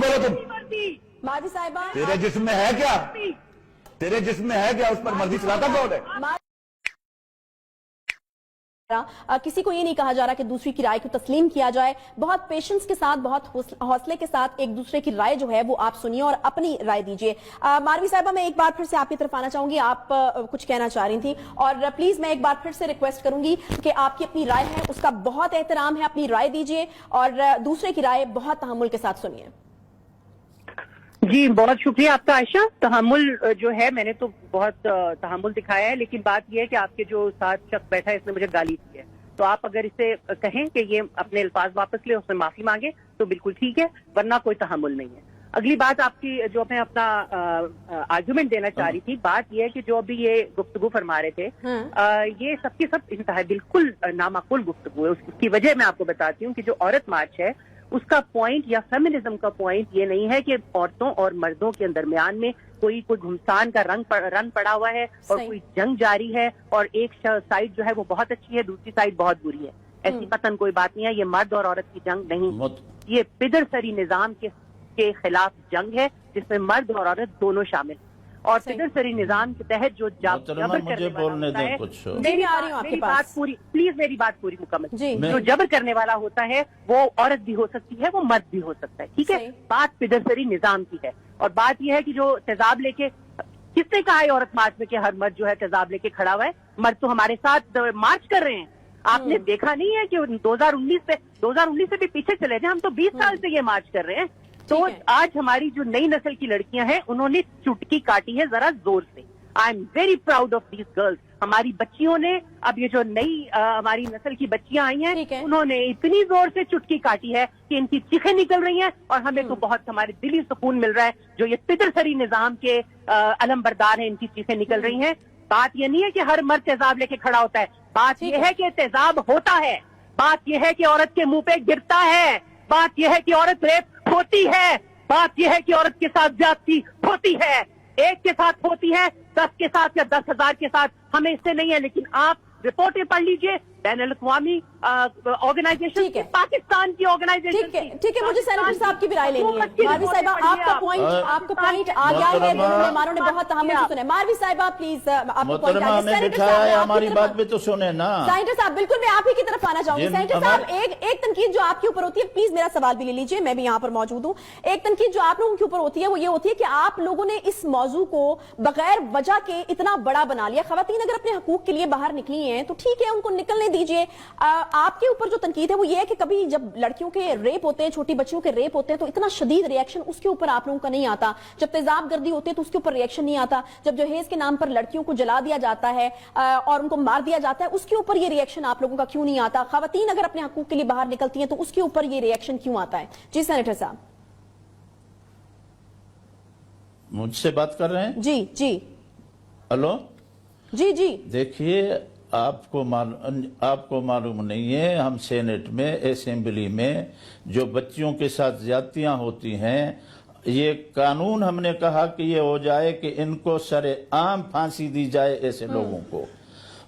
बोलो तुम। मावी साहिबा, तेरे जिस्म में है क्या? तेरे जिस्म में है क्या? उस पर मर्जी चलाता कौन है? किसी को ये नहीं कहा जा रहा कि दूसरी की राय को तस्लीम किया जाए। बहुत पेशेंस के साथ, बहुत हौसले के साथ एक दूसरे की राय जो है वो आप सुनिए और अपनी राय दीजिए। मारवी साहिबा, मैं एक बार फिर से आपकी तरफ आना चाहूंगी। आप कुछ कहना चाह रही थी और प्लीज मैं एक बार फिर से रिक्वेस्ट करूंगी कि आपकी अपनी राय है, उसका बहुत एहतराम है, अपनी राय दीजिए और दूसरे की राय बहुत तहम्मुल के साथ सुनिए। जी बहुत शुक्रिया आपका आयशा। तहम्मुल जो है, मैंने तो बहुत तहम्मुल दिखाया है, लेकिन बात यह है कि आपके जो साथ शख्स बैठा है इसने मुझे गाली दी है, तो आप अगर इसे कहें कि ये अपने अल्फाज वापस ले, उससे माफी मांगे तो बिल्कुल ठीक है, वरना कोई तहम्मुल नहीं है। अगली बात आपकी जो मैं अपना आर्गुमेंट देना चाह रही थी, बात यह है कि जो अभी ये गुफ्तगू फरमा रहे थे, ये सबके सब इंतहा बिल्कुल नामाकुल गुफ्तगू है। उसकी वजह मैं आपको बताती हूँ कि जो औरत मार्च है उसका पॉइंट या फेमिनिज्म का पॉइंट ये नहीं है कि औरतों और मर्दों के दरमियान में कोई घुमसान का रंग पड़ा हुआ है और कोई जंग जारी है और एक साइड जो है वो बहुत अच्छी है, दूसरी साइड बहुत बुरी है। ऐसी कतन कोई बात नहीं है। ये मर्द और औरत की जंग नहीं, ये पिदरसरी निजाम के खिलाफ जंग है जिसमें मर्द और औरत दोनों शामिल हैं। और पिदरसरी निजाम के तहत जो जबर करने वाला होता है, मेरी बात पूरी, प्लीज मेरी बात पूरी मुकम्मल। जो जबर करने वाला होता है वो औरत भी हो सकती है, वो मर्द भी हो सकता है, ठीक है। बात पिदरसरी निजाम की है और बात यह है कि जो तेजाब लेके, किसने कहा है औरत मार्च में कि हर मर्द जो है तेजाब लेके खड़ा हुआ है? मर्द तो हमारे साथ मार्च कर रहे हैं। आपने देखा नहीं है कि 2019 से भी पीछे चले जाए, हम तो 20 साल से ये मार्च कर रहे हैं। तो आज हमारी जो नई नस्ल की लड़कियां हैं उन्होंने चुटकी काटी है जरा जोर से। I am very proud of these girls. हमारी बच्चियों ने, अब ये जो नई हमारी नस्ल की बच्चियां आई हैं, उन्होंने इतनी जोर से चुटकी काटी है कि इनकी चीखें निकल रही हैं और हमें तो बहुत हमारे दिली सुकून मिल रहा है। जो ये पिदरसरी निजाम के अलम बरदार हैं, इनकी चीखें निकल रही हैं। बात ये नहीं है कि हर मर्द तेजाब लेके खड़ा होता है, बात यह है कि तेजाब होता है, बात यह है कि औरत के मुंह पे गिरता है, बात यह है कि औरत रेप होती है, बात यह है कि औरत के साथ ज्यादती होती है। एक के साथ होती है, 10 के साथ या 10,000 के साथ, हमें इससे नहीं है। लेकिन आप रिपोर्टें पढ़ लीजिए, बैनुल-अक़वामी ऑर्गेनाइजेशन, पाकिस्तान की ऑर्गेनाइजेशन। ठीक है, मुझे सेनेटर साहब की भी राय लेनी है। मारवी साहिबा, आपका पॉइंट आ गया है, दोनों मेहमानों ने बहुत तहम्मुल से सुने। मारवी साहिबा प्लीज, आपको पॉइंट आ गया। हमारी बात भी तो सुने ना सेनेटर साहब। बिल्कुल, मैं आप ही की तरफ आना चाहूंगी। सेनेटर साहब, एक तनकीद जो आपके ऊपर होती है, प्लीज मेरा सवाल भी ले लीजिए, मैं भी यहाँ पर मौजूद हूँ। एक तनकीद जो आप लोगों के ऊपर होती है वो ये होती है कि आप लोगों ने इस मौजू को बगैर वजह के इतना बड़ा बना लिया। खवातीन अगर अपने हकूक के लिए बाहर निकली हैं तो ठीक है, उनको निकलने दीजिए। आपके ऊपर जो तनकीद है वो ये है कि कभी जब लड़कियों के रेप होते हैं, छोटी बच्चियों के रेप होते हैं, तो इतना शदीद रिएक्शन उसके ऊपर आप लोगों का नहीं आता। जब तेजाब गर्दी होती है तो उसके ऊपर रिएक्शन नहीं आता। जब जहेज के नाम पर लड़कियों को जला दिया जाता है और उनको मार दिया जाता है, उसके ऊपर ये रिएक्शन आप लोगों का क्यों नहीं आता? खवातीन अगर अपने हकूक के लिए बाहर निकलती हैं तो उसके ऊपर ये रिएक्शन क्यों आता है? जी सेनेटर साहब। मुझसे बात कर रहे हैं? जी जी, हेलो जी जी। देखिए, आपको मालूम नहीं है, हम सेनेट में, असेंबली में जो बच्चियों के साथ ज्यादतियां होती हैं, ये कानून हमने कहा कि ये हो जाए कि इनको सरेआम फांसी दी जाए ऐसे लोगों को।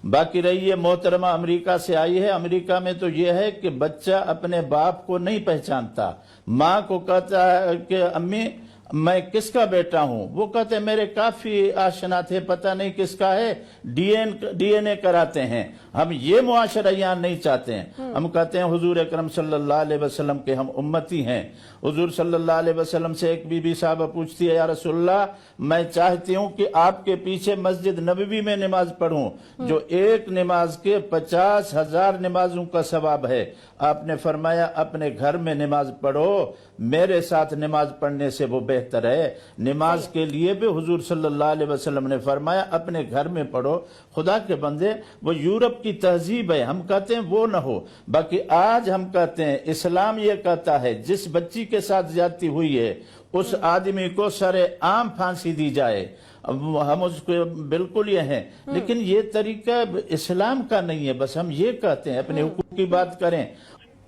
बाकी रही ये मोहतरमा अमेरिका से आई है, अमेरिका में तो ये है कि बच्चा अपने बाप को नहीं पहचानता, माँ को कहता है कि अम्मी मैं किसका बेटा हूं, वो कहते हैं मेरे काफी आशना थे, पता नहीं किसका है, डीएनए कराते हैं। हम ये मुआशरा यहाँ नहीं चाहते हैं। हम कहते हैं हुजूर अकरम सल्लल्लाहु अलैहि वसल्लम के हम उम्मती हैं। हुजूर सल्लल्लाहु अलैहि वसल्लम से एक बीबी साहब पूछती है, या रसूलल्लाह, मैं चाहती हूँ कि आपके पीछे मस्जिद नबवी में नमाज पढ़ूं, जो एक नमाज के 50,000 नमाजों का सवाब है। आपने फरमाया अपने घर में नमाज पढ़ो, मेरे साथ नमाज पढ़ने से वो बेहतर है। नमाज के लिए भी हुजूर सल्लल्लाहु अलैहि वसल्लम ने फरमाया अपने घर में पढ़ो। खुदा के बंदे, वो यूरोप की तहजीब है, हम कहते हैं वो न हो। बाकी आज हम कहते हैं इस्लाम ये कहता है जिस बच्ची के साथ ज्यादती हुई है उस आदमी को सरेआम फांसी दी जाए। हम उसको बिल्कुल ये हैं, लेकिन ये तरीका इस्लाम का नहीं है। बस हम ये कहते हैं, अपने हुकूक की बात करें।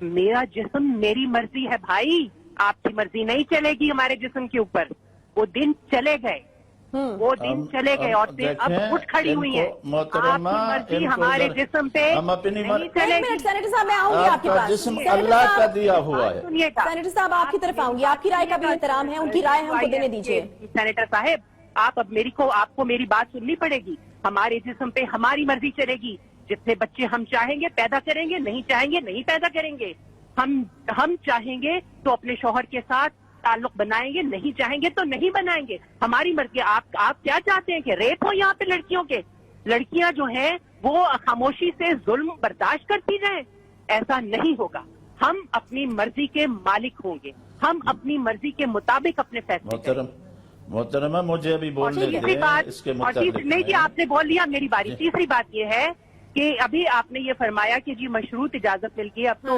मेरा जिस्म मेरी मर्जी है भाई, आपकी मर्जी नहीं चलेगी हमारे जिस्म के ऊपर। वो दिन चले गए, वो दिन चले गए और अब उठ खड़ी हुई है। मोहतरमा, आपकी मर्जी हमारे जिस्म पे हम अपनी नहीं एक चलेगी। मिनट सेनेटर साहब, मैं आऊंगी आपके आपका पास। जिस्म सेनेटर अल्लाह साहब- का दिया हुआ है। सुनिएगा, सेनेटर साहब आपकी तरफ आऊंगी, आपकी राय का भी एहतराम है, उनकी राय हमको देने दीजिए। सेनेटर साहब, आप अब आपको मेरी बात सुननी पड़ेगी। हमारे जिस्म पे हमारी मर्जी चलेगी। जितने बच्चे हम चाहेंगे पैदा करेंगे, नहीं चाहेंगे नहीं पैदा करेंगे। हम चाहेंगे तो अपने शौहर के साथ ताल्लुक बनाएंगे, नहीं चाहेंगे तो नहीं बनाएंगे। हमारी मर्जी। आप क्या चाहते हैं कि रेप हो यहाँ पे लड़कियों के? लड़कियां जो हैं वो खामोशी से जुल्म बर्दाश्त करती जाएं? ऐसा नहीं होगा। हम अपनी मर्जी के मालिक होंगे, हम अपनी मर्जी के मुताबिक अपने फैसले करेंगे। मोहतरमा, मुझे अभी बोलने तीसरी दीजिए बात, इसके और मुताबिक नहीं जी, आपने बोल लिया, मेरी बारी। जी। तीसरी बात ये है कि अभी आपने ये फरमाया कि जी मशरूत इजाजत मिल गई, अब तो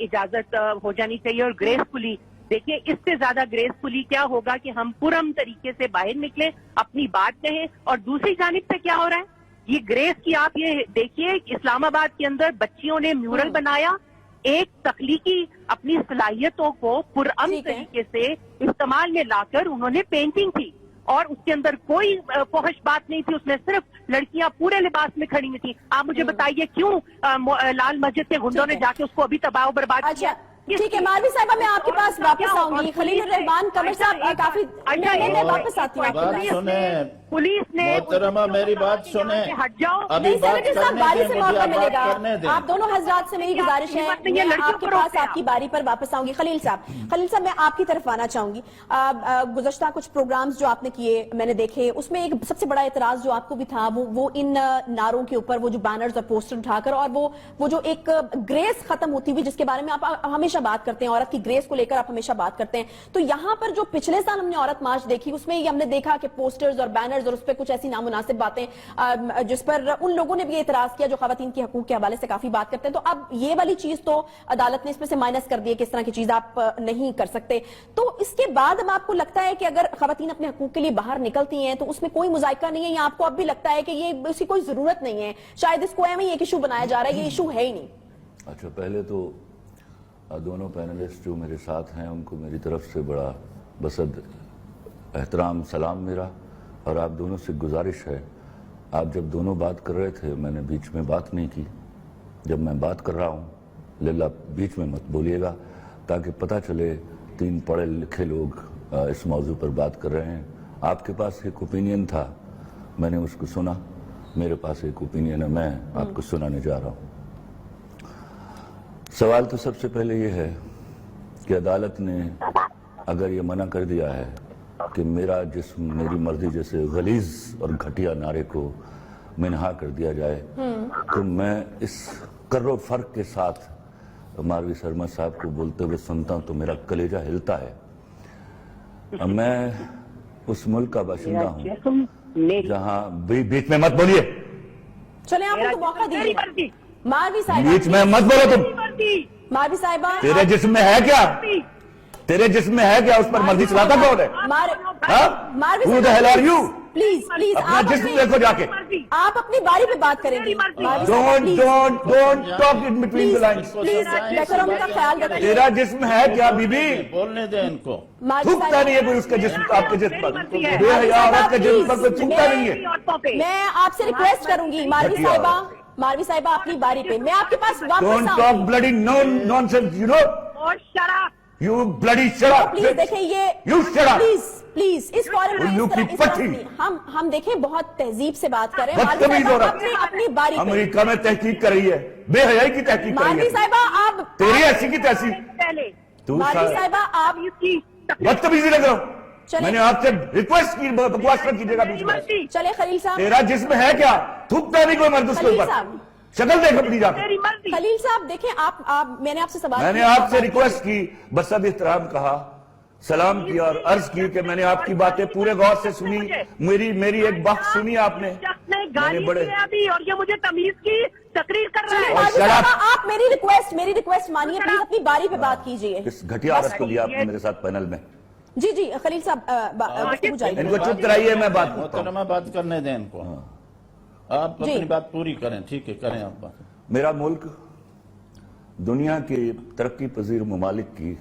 इजाजत हो जानी चाहिए और ग्रेसफुली। देखिए, इससे ज्यादा ग्रेसफुली क्या होगा कि हम पुरम तरीके से बाहर निकले, अपनी बात कहें। और दूसरी जानिब से क्या हो रहा है, ये ग्रेस की आप ये देखिए, इस्लामाबाद के अंदर बच्चियों ने म्यूरल बनाया, एक तख्लीकी अपनी सलाहियतों को पुरअमन ठीक है। तरीके से इस्तेमाल में लाकर उन्होंने पेंटिंग की, और उसके अंदर कोई फौहश बात नहीं थी। उसमें सिर्फ लड़कियां पूरे लिबास में खड़ी हुई थी। आप मुझे बताइए क्यों लाल मस्जिद के गुंडों ने जाके उसको अभी तबाह बर्बाद अच्छा, किया? ठीक है मालवी साहिबा, मैं आपके पास वापस आऊंगी। खलील रहमान कमर साहब काफी मैं वापस आती हूँ आपके बात पास। सुने पुलिस ने मोहतरमा, मेरी बात सुने। हट जाओ। अभी नहीं बात सेनेटर साहब, करने बारी दें, से मुझे मौका अब बात मिलेगा। करने दें। आप दोनों हजरात से मेरी गुजारिश है, हिम्मत नहीं है, मैं लड़कियों आपके को पास रोकते हैं आपकी बारी पर वापस आऊंगी। खलील साहब, मैं आपकी तरफ आना चाहूंगी। गुज़श्ता कुछ प्रोग्राम्स जो आपने किए मैंने देखे, उसमें एक सबसे बड़ा एतराज जो आपको भी था वो इन नारों के ऊपर, वो जो बैनर्स और पोस्टर उठाकर, और वो जो एक ग्रेस खत्म होती हुई, जिसके बारे में आप हमेशा बात करते हैं, औरत की ग्रेस को लेकर आप हमेशा बात करते हैं। तो यहाँ पर जो पिछले साल हमने औरत मार्च देखी, उसमें ये हमने देखा कि पोस्टर्स और बैनर्स और उस पर कुछ ऐसी नामुनासिब बातें जिस पर उन लोगों ने भी एतराज किया जो खवातीन के हकूक के हवाले से काफी बात करते हैं। तो अब ये वाली चीज तो अदालत ने इसमें से माइनस कर दी है कि इस तरह की चीज आप नहीं कर सकते। तो इसके बाद अब आपको लगता है कि अगर खवातीन अपने हकूक के लिए बाहर निकलती हैं तो उसमें कोई मुजायका नहीं है, या आपको अब भी लगता है कि ये इसकी कोई जरूरत नहीं है, शायद इसको एम ही एक इशू बनाया जा रहा है, ये इशू है ही नहीं? अच्छा, पहले तो दोनों पैनलिस्ट जो मेरे साथ हैं उनको मेरी तरफ से बड़ा बसद एहतराम सलाम मेरा, और आप दोनों से गुजारिश है, आप जब दोनों बात कर रहे थे मैंने बीच में बात नहीं की। जब मैं बात कर रहा हूँ लिल्ला बीच में मत बोलिएगा, ताकि पता चले तीन पढ़े लिखे लोग इस मौजू पर बात कर रहे हैं। आपके पास एक ओपिनियन था, मैंने उसको सुना, मेरे पास एक ओपिनियन है, मैं आपको सुनाने जा रहा हूँ। सवाल तो सबसे पहले ये है कि अदालत ने अगर ये मना कर दिया है कि मेरा जिस्म मेरी मर्जी जैसे गलीज और घटिया नारे को मिनहा कर दिया जाए, तो मैं इस कर्रो फर्क के साथ मारवी शर्मा साहब को बोलते हुए सुनता हूं तो मेरा कलेजा हिलता है। मैं उस मुल्क का बाशिंदा हूं जहां बीच में मत बोलिए, चले आप उनको मौका दीजिए। मारवी साहिबा, बीच में मत बोलो तुम। मारवी साहिबा, तेरे जिस्म में है क्या? तेरे जिस्म में है क्या? उस पर मर्जी चलाता कौन है? मारवी Who the hell are you? Please please अपना जिस्म देखो जाके। आप अपनी बारी पे बात करेंगे। Don't talk in between the lines. Please decorum का ख्याल रखिए। तेरा जिस्म है क्या बीबी? बोलने दें इनको। थूकता नहीं है कोई उसका जिस्म, आपके जिस्म पर बेहया औरत के जिस्म पर कोई थूकता नहीं है। मैं आपसे रिक्वेस्ट करूंगी मारवी साहिबा अपनी बारी पे, मैं आपके पास वापस Don't talk आऊंगी। bloody nonsense, you know? You bloody shut up. Please देखें ये You shut up. प्लीज इस फॉरम में उल्लू इस तरह की इस तरह पट्टी। नहीं। हम देखें बहुत तहजीब से बात करें। बदतमीज मारवी साहिबा, औरत। अपनी बारी पे। अमेरिका में तहकीक कर रही है, बेहयाई की तहकीक कर मारवी रही है। साहिबा आप तेरी ऐसी की तहसीब तू मारवी साहिबा आप बदतमीजी लग रहा हूँ। चले। मैंने आपसे रिक्वेस्ट की, बकवास मत कीजिएगा बीच में। चले खलील साहब। तेरा जिस्म है क्या? थूकता नहीं कोई मर्द उसके खलील ऊपर। साहब। शक्ल देख अपनी जाकर। खलील साहब देखें आप मैंने आपसे सवाल मैंने किया। आपसे रिक्वेस्ट की, बसद एहतराम कहा, सलाम किया और अर्ज की कि मैंने आपकी बातें पूरे गौर से सुनी, मेरी एक बात सुनी आपने। मैंने बड़े और ये मुझे तमीज की तकरीर कर रहा चलिए है। मारवी shut up. साहिबा, आप मेरी रिक्वेस्ट मानिए प्लीज, अपनी बारी पे बात कीजिए। इस घटिया औरत को लिया आपने मेरे साथ पैनल में। जी खलील साहब गुफ्तगू जारी इनको करें। चुप कराइए, मैं बात करता हूँ। मोहतरमा, बात करने दें इनको। आप जी। अपनी बात पूरी करें, ठीक है, करें आप बात। मेरा मुल्क दुनिया के तरक्की पजीर ममालिक की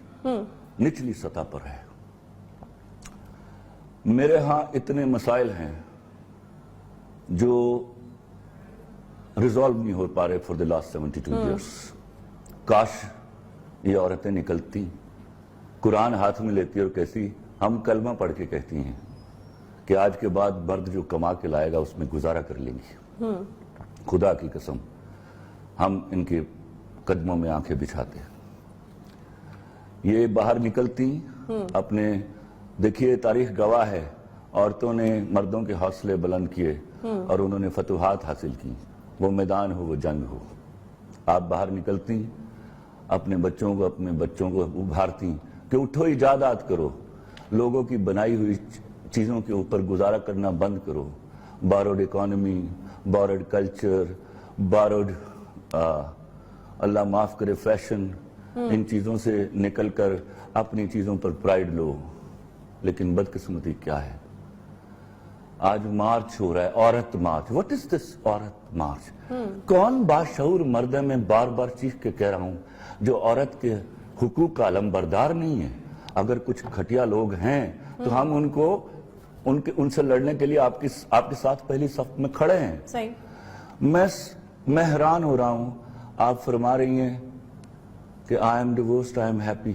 निचली सतह पर है। میرے ہاں اتنے مسائل ہیں جو ریزالو نہیں ہو پا رہے فور دی لاسٹ 72 ایئرس. کاش یہ عورتیں نکلتی, قرآن ہاتھ میں لیتی اور کہتی, ہم کلمہ پڑھ کے کہتی ہیں کہ آج کے بعد مرد جو کما کے لائے گا اس میں گزارا کر لیں گے. خدا کی قسم ہم ان کے قدموں میں آنکھیں بچھاتے. یہ باہر نکلتی اپنے, دیکھیے تاریخ گواہ ہے, عورتوں نے مردوں کے حوصلے بلند کیے اور انہوں نے فتوحات حاصل کی, وہ میدان ہو وہ جنگ ہو. آپ باہر نکلتی, اپنے بچوں کو ابھارتی کہ اٹھو ایجادات کرو, لوگوں کی بنائی ہوئی چیزوں کے اوپر گزارا کرنا بند کرو. Borrowed economy, borrowed culture, borrowed اللہ معاف کرے فیشن, ان چیزوں سے نکل کر اپنی چیزوں پر پرائیڈ لو. لیکن بدقسمتی کیا ہے, آج مارچ ہو رہا ہے, عورت مارچ. واٹ از دس عورت مارچ؟ کون باشعور مرد ہے, میں بار بار چیخ کے کہہ رہا ہوں, جو عورت کے حقوق کا علم بردار نہیں ہے. اگر کچھ گھٹیا لوگ ہیں تو ہم ان سے لڑنے کے لیے آپ کے ساتھ پہلی صف میں کھڑے ہیں. صحیح. میں حیران ہو رہا ہوں, آپ فرما رہی ہیں کہ I am divorced, I am happy.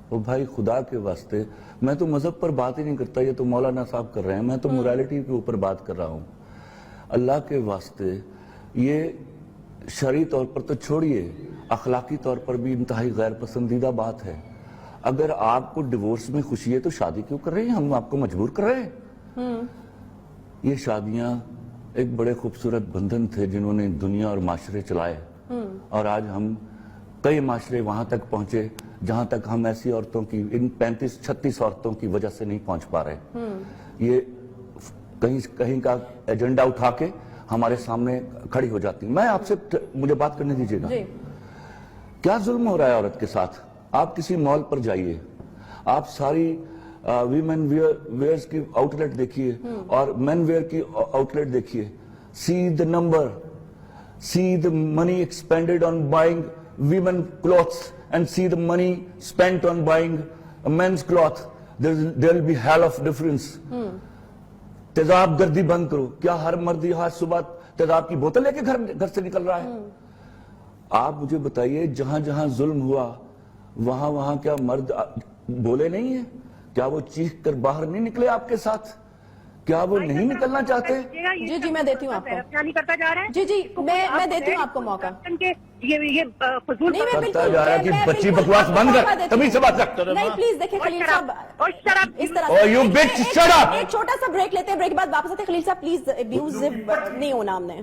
او بھائی خدا کے واسطے, میں تو مذہب پر بات ہی نہیں کرتا, یہ تو مولانا صاحب کر رہے ہیں, میں تو مورالٹی کے اوپر بات کر رہا ہوں. اللہ کے واسطے یہ شرعی طور پر تو چھوڑیے, اخلاقی طور پر بھی انتہائی غیر پسندیدہ بات ہے. اگر آپ کو ڈیورس میں خوشی ہے تو شادی کیوں کر رہے ہیں؟ ہم آپ کو مجبور کر رہے ہیں. یہ شادیاں ایک بڑے خوبصورت بندھن تھے جنہوں نے دنیا اور معاشرے چلائے, اور آج ہم کئی معاشرے وہاں تک پہنچے جہاں تک ہم ایسی عورتوں کی, ان 35-36 عورتوں کی وجہ سے نہیں پہنچ پا رہے. یہ کہیں کا ایجنڈا اٹھا کے ہمارے سامنے کھڑی ہو جاتی. میں آپ سے, مجھے بات کرنے دیجیے گا. کیا ظلم ہو رہا ہے عورت کے ساتھ؟ آپ کسی مال پر جائیے, آپ ساری ویمن ویئرز کی آؤٹ لیٹ دیکھیے اور مین ویئر کی آؤٹ لیٹ دیکھیے. سی the number, see the money expended on buying women clothes and see the money spent on buying men's cloth. There will be hell of difference. تیزاب گردی بند کرو. کیا ہر مرد یہاں صبح تیزاب کی بوتل لے کے گھر سے نکل رہا ہے؟ آپ مجھے بتائیے, جہاں جہاں ظلم ہوا وہاں کیا مرد بولے نہیں ہیں؟ کیا وہ چیخ کر باہر نہیں نکلے آپ کے ساتھ؟ کیا وہ نہیں نکلنا چاہتے؟ جی میں دیتی ہوں آپ کو. نہیں کرتا جا رہا ہے. جی میں دیتی ہوں آپ کو موقع. یہ فضول کرتا جا رہا ہے کہ بچی بکواس بند کر, تبھی سے بات کر. نہیں پلیز دیکھیں خلیل صاحب, اس طرح Oh, you bitch, shut up! ایک چھوٹا سا بریک لیتے ہیں, بریک کے بعد واپس آتے ہیں. خلیل صاحب پلیز ابیوزو نہیں ہونا ہم نے.